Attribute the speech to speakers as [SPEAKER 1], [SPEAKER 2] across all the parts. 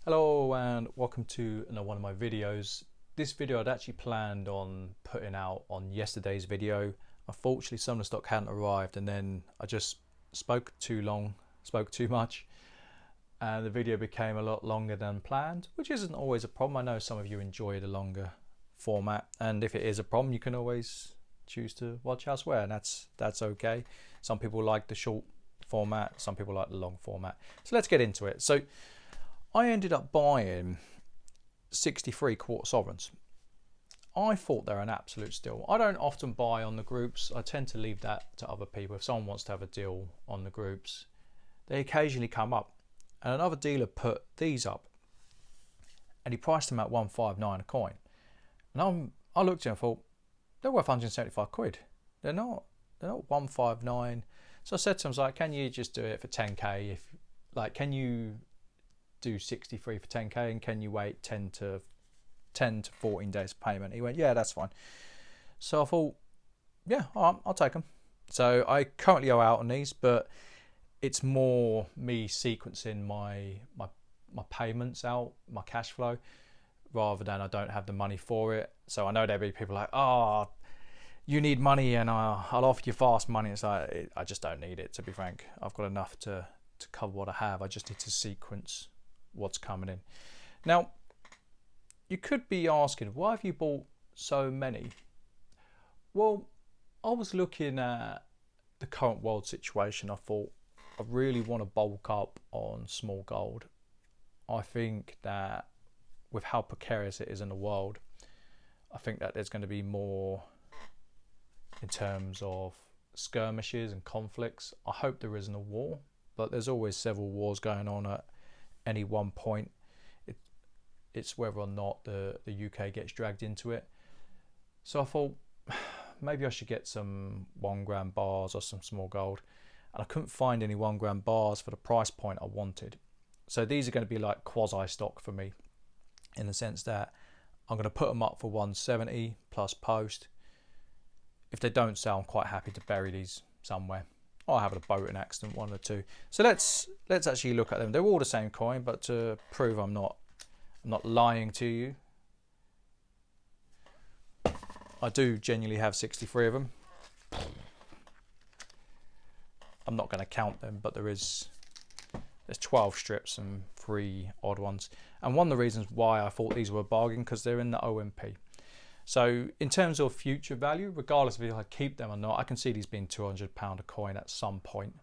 [SPEAKER 1] Hello and welcome to another one of my videos. This video I'd actually planned on putting out on yesterday's video. Unfortunately some of the stock hadn't arrived and then I just spoke too much, and the video became a lot longer than planned, which isn't always a problem. I know some of you enjoy the longer format, and if it is a problem you can always choose to watch elsewhere, and that's okay. Some people like the short format, some people like the long format. So let's get into it. So I ended up buying 63 quarter sovereigns. I thought they're an absolute steal. I don't often buy on the groups. I tend to leave that to other people. If someone wants to have a deal on the groups, they occasionally come up. And another dealer put these up and he priced them at 159 a coin. And I looked at him and thought, they're worth 175 quid. They're not 159. So I said to him, I was like, can you just do it for 10k? Can you do 63 for 10k, and can you wait 10 to 14 days payment? He went, yeah, that's fine. So I thought, yeah, all right, I'll take them. So I currently go out on these, but it's more me sequencing my payments out, my cash flow, rather than I don't have the money for it. So I know there'll be people like, oh, you need money and I'll offer you fast money. It's like, I just don't need it, to be frank. I've got enough to cover what I have. I just need to sequence what's coming in. Now, you could be asking, why have you bought so many? Well, I was looking at the current world situation. I thought I really want to bulk up on small gold. I think that with how precarious it is in the world, I think that there's going to be more in terms of skirmishes and conflicts. I hope there isn't a war, but there's always several wars going on at any one point. It's whether or not the UK gets dragged into it. So I thought maybe I should get some 1 gram bars or some small gold, and I couldn't find any 1 gram bars for the price point I wanted. So these are going to be like quasi stock for me, in the sense that I'm going to put them up for 170 plus post. If they don't sell, I'm quite happy to bury these somewhere. I'll have a boating accident, one or two. So let's actually look at them. They're all the same coin, but to prove I'm not lying to you, I do genuinely have 63 of them. I'm not going to count them, but there's 12 strips and 3 odd ones. And one of the reasons why I thought these were a bargain, because they're in the OMP. So in terms of future value, regardless of if I keep them or not, I can see these being £200 a coin at some point.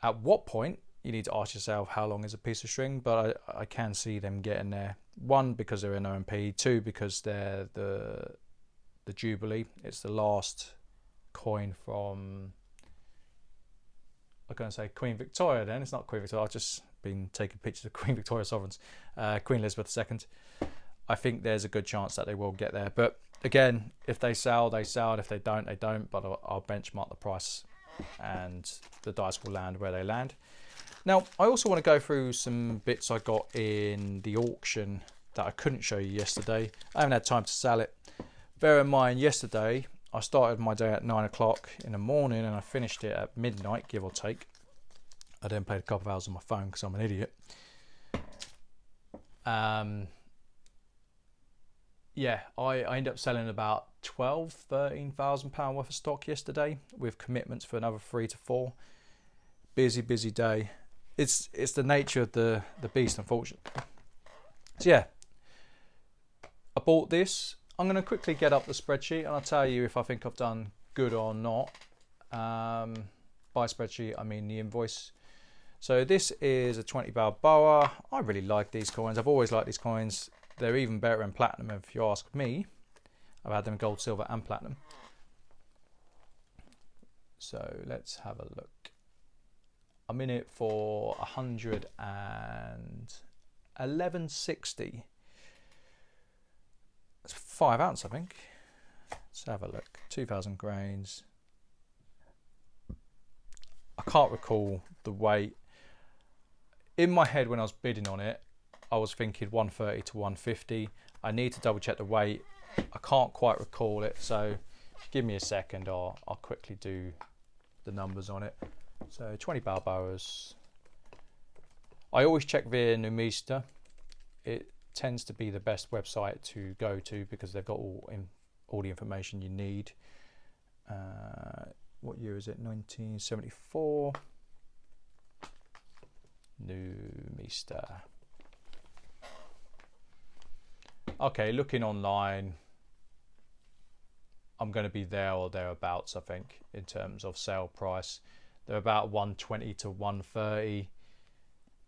[SPEAKER 1] At what point, you need to ask yourself how long is a piece of string, but I can see them getting there. 1, because they're in OMP. 2, because they're the Jubilee. It's the last coin from, I'm going to say Queen Victoria then. It's not Queen Victoria. I've just been taking pictures of Queen Victoria sovereigns. Queen Elizabeth II. I think there's a good chance that they will get there. But again, if they sell, they sell. And if they don't, they don't. But I'll benchmark the price and the dice will land where they land. Now, I also want to go through some bits I got in the auction that I couldn't show you yesterday. I haven't had time to sell it. Bear in mind, yesterday, I started my day at 9 o'clock in the morning and I finished it at midnight, give or take. I then played a couple of hours on my phone because I'm an idiot. Yeah, I ended up selling about £13,000 worth of stock yesterday, with commitments for another 3 to 4. Busy day. It's the nature of the beast, unfortunately. So yeah, I bought this. I'm going to quickly get up the spreadsheet and I'll tell you if I think I've done good or not. By spreadsheet, I mean the invoice. So this is a 20 Balboa. I really like these coins. I've always liked these coins. They're even better in platinum if you ask me. I've had them gold, silver and platinum. So let's have a look. I'm in it for 111.60. That's 5 ounce, I think. Let's have a look. 2,000 grains. I can't recall the weight. In my head when I was bidding on it, I was thinking 130 to 150. I need to double check the weight. I can't quite recall it, so give me a second. I'll quickly do the numbers on it. So 20 Balboas. I always check via Numismatic. It tends to be the best website to go to because they've got all the information you need. What year is it? 1974. Numismatic. Okay, looking online, I'm going to be there or thereabouts, I think, in terms of sale price. They're about 120 to 130.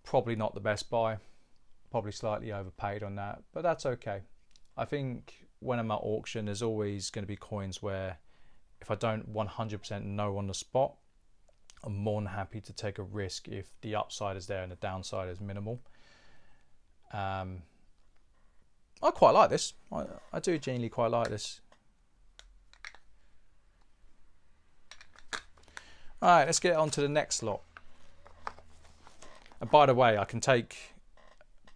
[SPEAKER 1] Probably not the best buy. Probably slightly overpaid on that, but that's okay. I think when I'm at auction, there's always going to be coins where if I don't 100% know on the spot, I'm more than happy to take a risk if the upside is there and the downside is minimal. I quite like this. I do genuinely quite like this. Alright, let's get on to the next lot. And by the way, I can take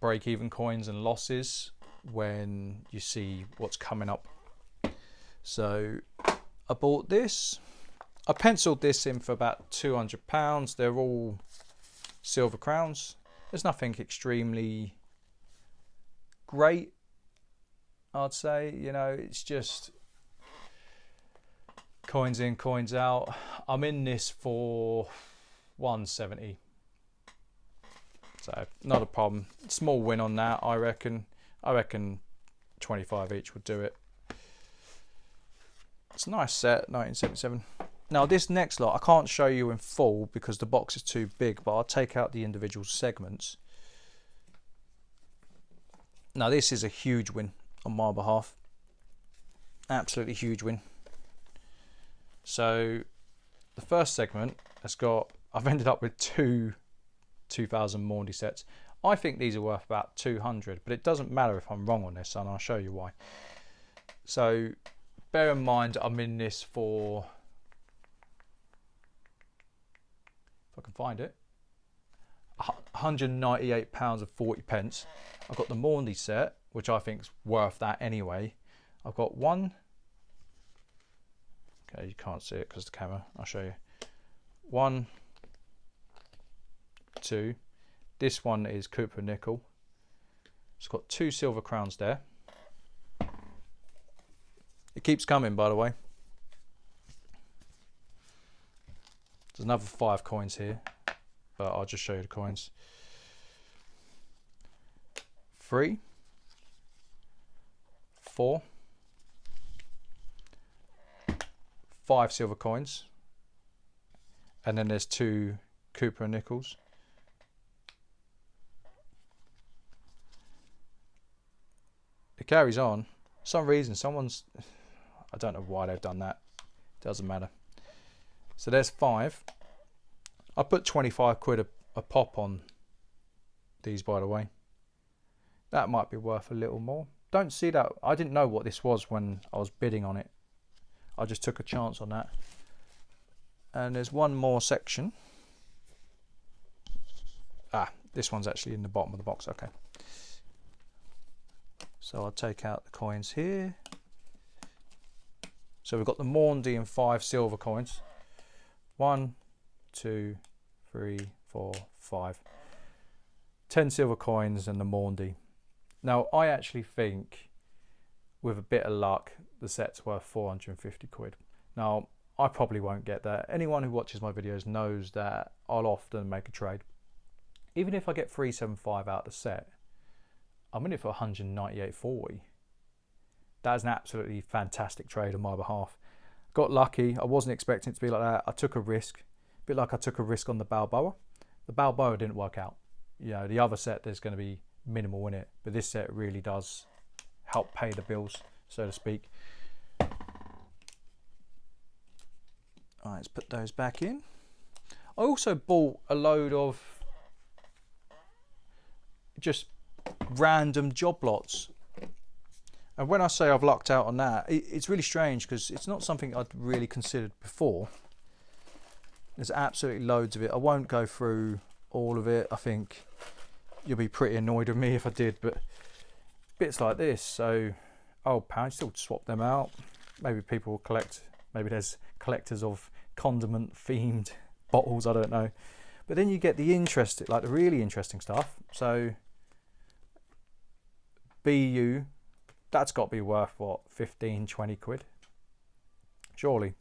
[SPEAKER 1] break-even coins and losses when you see what's coming up. So I bought this. I penciled this in for about £200. They're all silver crowns. There's nothing extremely great, I'd say. You know, it's just coins in, coins out. I'm in this for 170. So not a problem. Small win on that, I reckon. I reckon 25 each would do it. It's a nice set, 1977. Now this next lot I can't show you in full because the box is too big, but I'll take out the individual segments. Now this is a huge win on my behalf. Absolutely huge win. So the first segment has got, I've ended up with two 2000 Maundy sets. I think these are worth about 200, but it doesn't matter if I'm wrong on this, and I'll show you why. So bear in mind I'm in this for, if I can find it, £198.40. I've got the Maundy set, which I think is worth that anyway. I've got one. Okay, you can't see it because the camera. I'll show you. 1, 2. This one is Cooper Nickel. It's got 2 silver crowns there. It keeps coming, by the way. There's another 5 coins here, but I'll just show you the coins. 3, 4, 5 silver coins, and then there's 2 Cooper Nickels. It carries on. For some reason, someone's, I don't know why they've done that. Doesn't matter. So there's 5. I put 25 quid a pop on these, by the way. That might be worth a little more. Don't see that. I didn't know what this was when I was bidding on it. I just took a chance on that. And there's one more section. Ah, this one's actually in the bottom of the box. Okay. So I'll take out the coins here. So we've got the Maundy and 5 silver coins. 1, 2, 3, 4, 5. 10 silver coins and the Maundy. Now I actually think with a bit of luck the set's worth 450 quid. Now I probably won't get that. Anyone who watches my videos knows that I'll often make a trade. Even if I get 375 out of the set, I'm in it for 198.40. That is an absolutely fantastic trade on my behalf. Got lucky. I wasn't expecting it to be like that. I took a risk, a bit like I took a risk on the Balboa. The Balboa didn't work out. You know, the other set there's going to be minimal in it, but this set really does help pay the bills, so to speak. All right, let's put those back in. I also bought a load of just random job lots, and when I say I've lucked out on that, it's really strange because it's not something I'd really considered before. There's absolutely loads of it. I won't go through all of it. I think you'll be pretty annoyed with me if I did, but bits like this. So old pounds, still swap them out. Maybe people will collect, maybe there's collectors of condiment themed bottles, I don't know. But then you get the interesting, like the really interesting stuff. So BU, that's got to be worth what, 15, 20 quid, surely.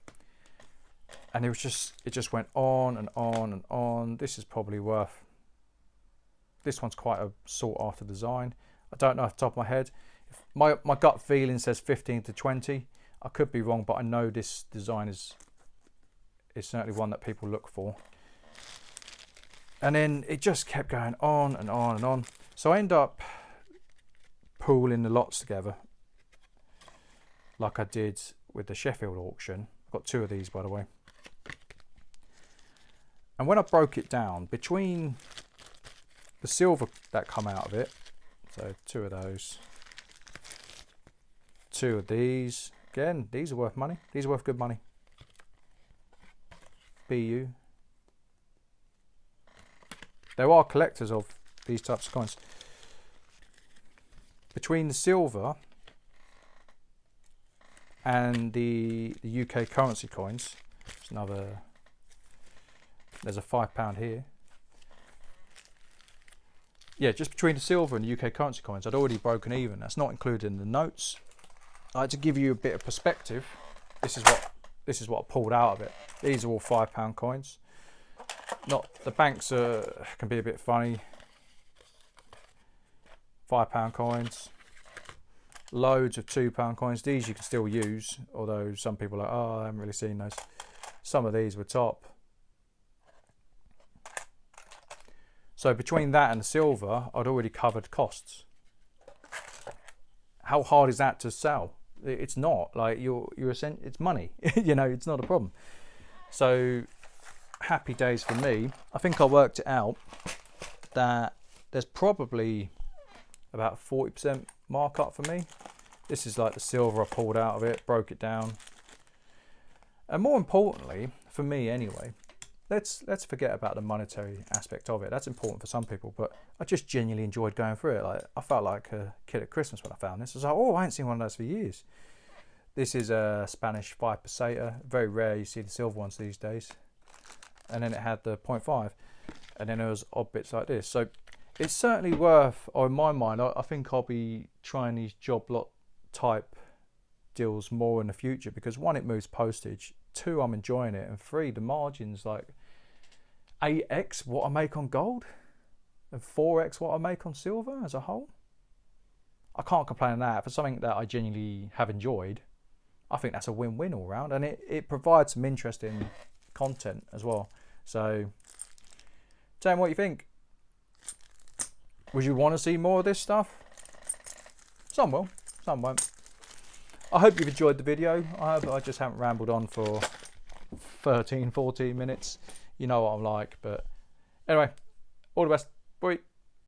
[SPEAKER 1] And it just went on and on and on. This is probably worth, this one's quite a sought after design. I don't know off the top of my head. My gut feeling says 15 to 20. I could be wrong, but I know this design is certainly one that people look for. And then it just kept going on and on and on. So I end up pooling the lots together, like I did with the Sheffield auction. I've got 2 of these, by the way. And when I broke it down, between the silver that come out of it, so 2 of those, 2 of these, again, these are worth money. These are worth good money. BU. There are collectors of these types of coins. Between the silver and the UK currency coins, there's another, there's a £5 here. Yeah, just between the silver and the UK currency coins, I'd already broken even. That's not included in the notes. To give you a bit of perspective, this is what I pulled out of it. These are all £5 coins. Not the banks can be a bit funny. £5 coins, loads of £2 coins. These you can still use, although some people are like, oh, I haven't really seen those. Some of these were top. So between that and the silver, I'd already covered costs. How hard is that to sell? It's not. Like it's money. You know, it's not a problem. So happy days for me. I think I worked it out that there's probably about 40% markup for me. This is like the silver I pulled out of it, broke it down. And more importantly, for me anyway, let's forget about the monetary aspect of it. That's important for some people, but I just genuinely enjoyed going through it. Like, I felt like a kid at Christmas when I found this. I was like, oh, I ain't seen one of those for years. This is a Spanish 5 peseta. Very rare you see the silver ones these days. And then it had the 0.5. And then there was odd bits like this. So it's certainly worth, or in my mind, I think I'll be trying these job lot type deals more in the future, because 1, it moves postage, 2, I'm enjoying it, and 3, the margins, like 8x what I make on gold and 4x what I make on silver as a whole. I can't complain on that. For something that I genuinely have enjoyed, I think that's a win-win all round, and it provides some interesting content as well. So tell me what you think. Would you want to see more of this stuff? Some will, some won't. I hope you've enjoyed the video. I hope I just haven't rambled on for 13, 14 minutes. You know what I'm like. But anyway, all the best. Bye.